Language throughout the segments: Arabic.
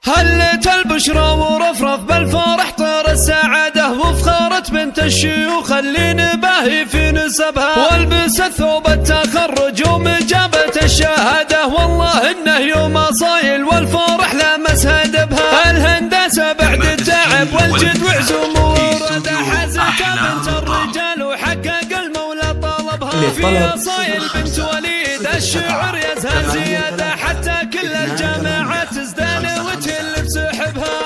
هلت البشرى ورفرف بالفرح طير السعادة، وفخرت بنت الشيوخ اللي نباهي في نسبها، والبست ثوب التخرج ومجابة الشهادة، والله انه يوم صايل والفرح لمسها دبها. الهندسة بعد التعب والجد وعزوم ورده، حازت بنت الرجال وحقق المولى طلبها. فيها صايل بنت وليد الشعر يزهى زيادة، حتى كل الجامعات تزدان وتهل بسحبها.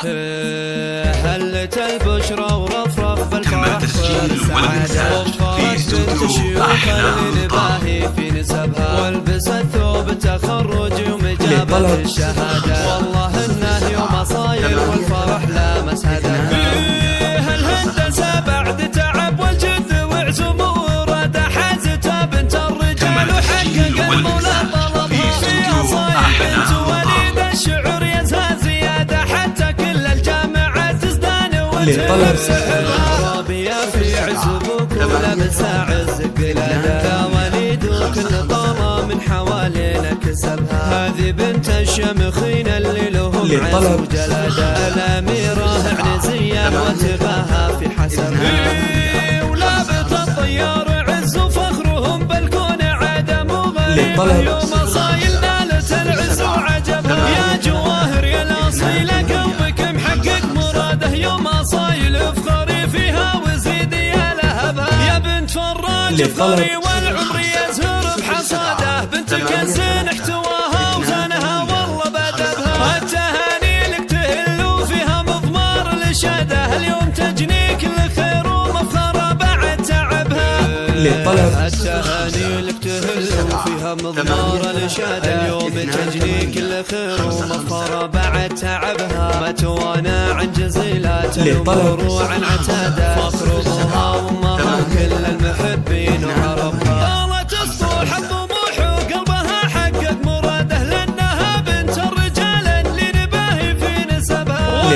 هلت البشرى ورفرف بالفرح والسعادة، وفخرت بنت الشيوخ اللي نباهي في نسبها، والبست ثوب التخرج ومجابة الشهادة، والله انه يوم صايل والفرح لامس هدفها. فيه الهندسة بعد تعب والجد وعزوم ورده، حازت بنت الرجال وحقق المولى طلبها. فيها صايل بنت وليد الشعر يزهى زيادة، حتى كل الجامعات تزدان وتهل بسحبها. رابية في عزبك ولبس عز قلادة، يا وليد وكل طالة من حوالينا كسبها. هذه بنت الشمخين اللي لهم عز وجلادة، الأميرة عنزية وتباها في حسبها. ولابت الطيار عز وفخرهم بالكون عدم وغريبة، يوم صايل نالت العز وعجبها. يا جواهر يا الأصيلة قلبك محقق مراده، يوم صايل افخري فيها وزيدي يا لهبها. يا بنت فراج افخري والعمر يزهر بحصاده، بنت الكنزين احتواها وزانها والله بدبها. التهاني لك تهل وفيها مضمار الاشاده، اليوم تجني كل خير ومفخره بعد تعبها. التهاني لك تهل وفيها مضمار الاشاده، اليوم تجني كل خير ومفخره بعد تعبها. ما توانى عن جزيلات الامور وعن عتاده، فاطربها وامها كل المحبين وعربها. طالت الصلح الطموح وقلبها حقق مراده، لانها بنت الرجال اللي نباهي في نسبها.